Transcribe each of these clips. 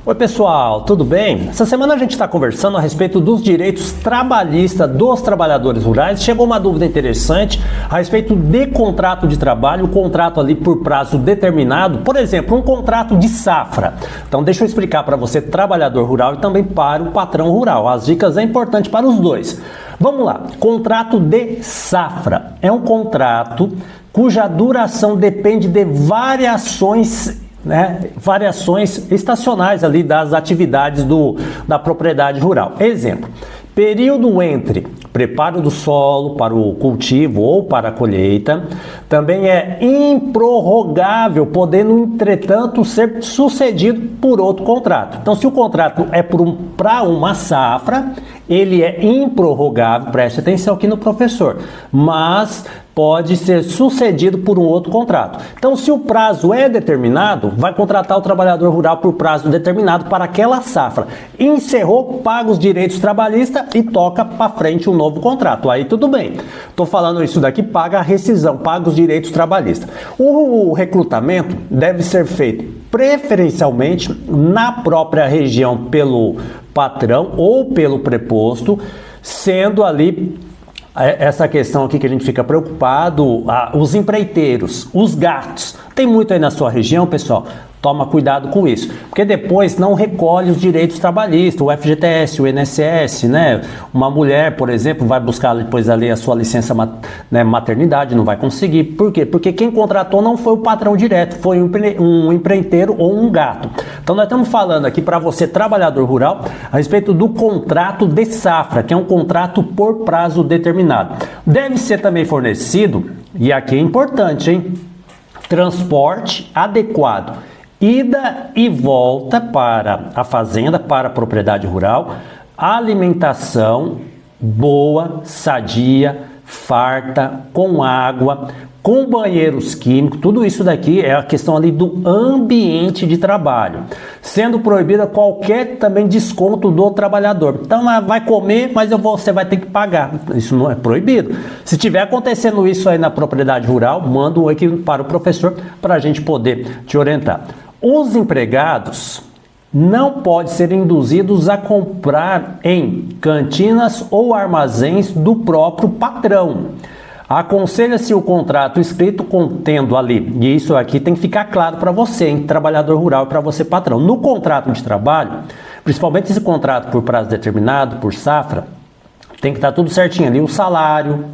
Oi pessoal, tudo bem? Essa semana a gente está conversando a respeito dos direitos trabalhistas dos trabalhadores rurais. Chegou uma dúvida interessante a respeito de contrato de trabalho, um contrato ali por prazo determinado, por exemplo, um contrato de safra. Então deixa eu explicar para você, trabalhador rural, e também para o patrão rural. As dicas é importante para os dois. Vamos lá, contrato de safra é um contrato cuja duração depende de variações estacionais ali das atividades da propriedade rural. Exemplo, período entre preparo do solo para o cultivo ou para a colheita, também é improrrogável, podendo, entretanto, ser sucedido por outro contrato. Então, se o contrato é para uma safra, ele é improrrogável, preste atenção aqui no professor, mas pode ser sucedido por um outro contrato. Então, se o prazo é determinado, vai contratar o trabalhador rural por prazo determinado para aquela safra. Encerrou, paga os direitos trabalhistas e toca para frente um novo contrato. Aí tudo bem. Estou falando isso daqui, paga a rescisão, paga os direitos trabalhistas. O recrutamento deve ser feito preferencialmente na própria região pelo patrão ou pelo preposto, sendo ali essa questão aqui que a gente fica preocupado, os empreiteiros, os gatos. Tem muito aí na sua região, pessoal? Toma cuidado com isso, porque depois não recolhe os direitos trabalhistas, o FGTS, o INSS, né? Uma mulher, por exemplo, vai buscar depois ali a sua licença maternidade, não vai conseguir. Por quê? Porque quem contratou não foi o patrão direto, foi um empreiteiro ou um gato. Então nós estamos falando aqui para você, trabalhador rural, a respeito do contrato de safra, que é um contrato por prazo determinado. Deve ser também fornecido, e aqui é importante, hein? Transporte adequado. Ida e volta para a fazenda, para a propriedade rural, alimentação boa, sadia, farta, com água, com banheiros químicos, tudo isso daqui é a questão ali do ambiente de trabalho, sendo proibida qualquer também desconto do trabalhador. Então vai comer, mas você vai ter que pagar, isso não é proibido. Se tiver acontecendo isso aí na propriedade rural, manda um aqui para o professor para a gente poder te orientar. Os empregados não podem ser induzidos a comprar em cantinas ou armazéns do próprio patrão. Aconselha-se o contrato escrito contendo ali, e isso aqui tem que ficar claro para você, hein, trabalhador rural, e para você, patrão. No contrato de trabalho, principalmente esse contrato por prazo determinado, por safra, tem que estar tudo certinho ali, o salário,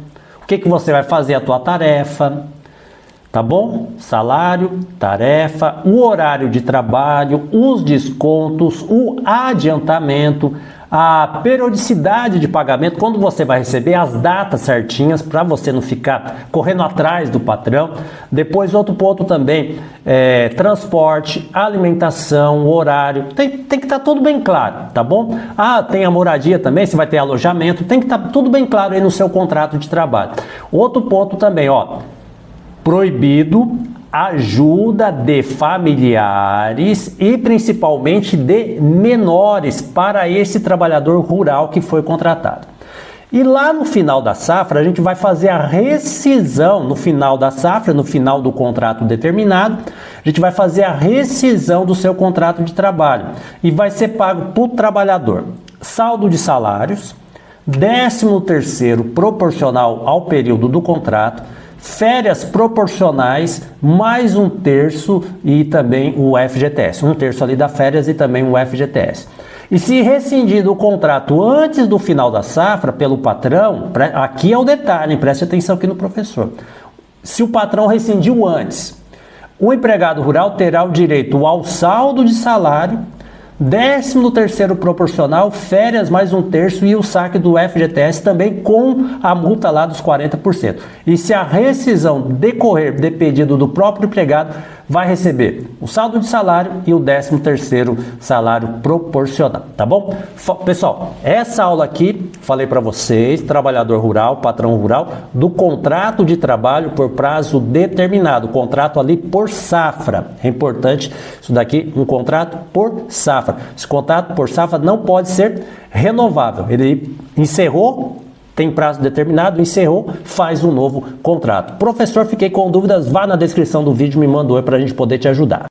o que você vai fazer, a tua tarefa, tá bom? Salário, tarefa, o horário de trabalho, os descontos, o adiantamento, a periodicidade de pagamento, quando você vai receber, as datas certinhas para você não ficar correndo atrás do patrão. Depois outro ponto também, transporte, alimentação, horário, tem que estar tudo bem claro, tá bom? Tem a moradia também, se vai ter alojamento, tem que estar tudo bem claro aí no seu contrato de trabalho. Outro ponto também, proibido ajuda de familiares e principalmente de menores para esse trabalhador rural que foi contratado. E lá no final da safra, a gente vai fazer a rescisão, no final da safra, no final do contrato determinado, a gente vai fazer a rescisão do seu contrato de trabalho e vai ser pago para o trabalhador saldo de salários, 13º proporcional ao período do contrato, férias proporcionais, mais 1/3 e também o FGTS. 1/3 ali da férias e também o FGTS. E se rescindido o contrato antes do final da safra pelo patrão, aqui é o detalhe, preste atenção aqui no professor. Se o patrão rescindiu antes, o empregado rural terá o direito ao saldo de salário, 13º proporcional, férias mais 1/3 e o saque do FGTS também com a multa lá dos 40%. E se a rescisão decorrer de pedido do próprio empregado, vai receber o saldo de salário e o 13º salário proporcional, tá bom? Pessoal, essa aula aqui, falei para vocês, trabalhador rural, patrão rural, do contrato de trabalho por prazo determinado, contrato ali por safra. É importante isso daqui, um contrato por safra. Esse contrato por safra não pode ser renovável. Ele encerrou, tem prazo determinado, encerrou, faz um novo contrato. Professor, fiquei com dúvidas, vá na descrição do vídeo, me manda um oi para a gente poder te ajudar.